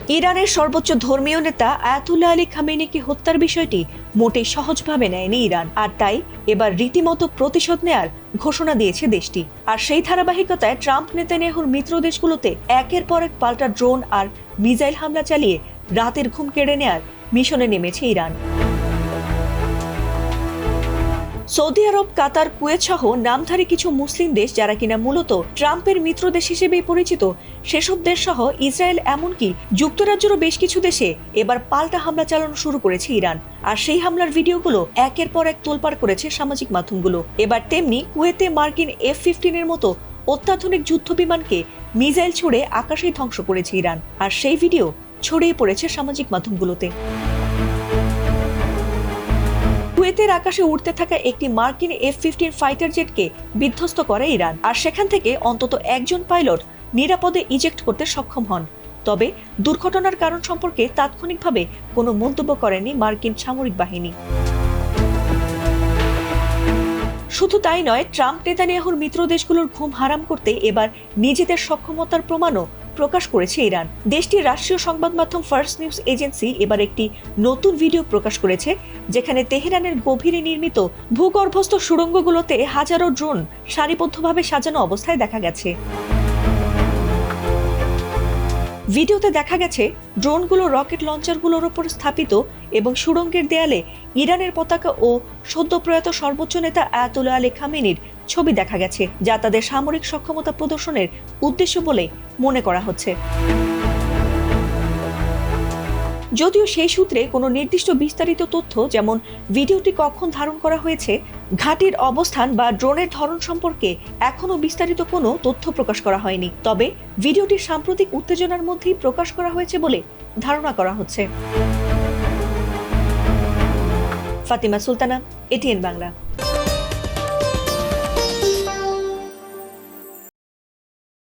ইরানের সর্বোচ্চ ধর্মীয় নেতা আয়াতুল্লাহ আলী খামেনিকে হত্যার বিষয়টি মোটেই সহজভাবে নেয়নি ইরান, আর তাই এবার রীতিমতো প্রতিশোধ নেয়ার ঘোষণা দিয়েছে দেশটি। আর সেই ধারাবাহিকতায় ট্রাম্প নেতানিয়াহুর মিত্র দেশগুলোতে একের পর এক পাল্টা ড্রোন আর মিসাইল হামলা চালিয়ে রাতের ঘুম কেড়ে নেয়ার মিশনে নেমেছে ইরান। সৌদি আরব, কাতার, কুয়েত সহ নামধারী কিছু মুসলিম দেশ যারা কিনা মূলত ট্রাম্পের মিত্র দেশ হিসেবেই পরিচিত, সেসব দেশ সহ ইসরায়েল, এমনকি যুক্তরাজ্যেরও বেশ কিছু দেশে এবার পাল্টা হামলা চালানো শুরু করেছে ইরান। আর সেই হামলার ভিডিওগুলো একের পর এক তোলপাড় করেছে সামাজিক মাধ্যমগুলো। এবার তেমনি কুয়েতে মার্কিন F-15 এর মতো অত্যাধুনিক যুদ্ধ বিমানকে মিসাইল ছুড়ে আকাশেই ধ্বংস করেছে ইরান, আর সেই ভিডিও ছড়িয়ে পড়েছে সামাজিক মাধ্যমগুলোতে। কুয়েতের আকাশে উড়তে থাকা একটি মার্কিন F-15 ফাইটার জেটকে বিধ্বস্ত করে ইরান, আর সেখান থেকে অন্তত একজন পাইলট নিরাপদে ইজেক্ট করতে সক্ষম হন। তবে দুর্ঘটনার কারণ সম্পর্কে তাৎক্ষণিকভাবে কোনো মন্তব্য করেনি মার্কিন সামরিক বাহিনী। শুধু তাই নয়, ট্রাম্প নেতানিয়াহুর মিত্র দেশগুলোর ঘুম হারাম করতে এবার নিজেদের সক্ষমতার প্রমাণও প্রকাশ করেছে ইরান। দেশটির রাষ্ট্রীয় সংবাদ মাধ্যম ফার্স্ট নিউজ এজেন্সি এবার একটি নতুন ভিডিও প্রকাশ করেছে, যেখানে তেহরানের গভীরে নির্মিত ভূগর্ভস্থ সুড়ঙ্গগুলোতে হাজারো ড্রোন সারিবদ্ধভাবে সাজানো অবস্থায় দেখা গেছে। ভিডিওতে দেখা গেছে ড্রোনগুলো রকেট লঞ্চারগুলোর ওপর স্থাপিত এবং সুড়ঙ্গের দেয়ালে ইরানের পতাকা ও সদ্য প্রয়াত সর্বোচ্চ নেতা আয়াতুল্লাহ আলী খামেনির ছবি দেখা গেছে, যা তাদের সামরিক সক্ষমতা প্রদর্শনের উদ্দেশ্য বলে মনে করা হচ্ছে। যদিও সেই সূত্রে কোনো নির্দিষ্ট বিস্তারিত তথ্য, যেমন ভিডিওটি কখন ধারণ করা হয়েছে, ঘাঁটির অবস্থান বা ড্রোনের ধরন সম্পর্কে এখনো বিস্তারিত কোনো তথ্য প্রকাশ করা হয়নি। তবে ভিডিওটি সাম্প্রতিক উত্তেজনার মধ্যেই প্রকাশ করা হয়েছে বলে ধারণা করা হচ্ছে। ফাতিমা সুলতানা, ATN বাংলা।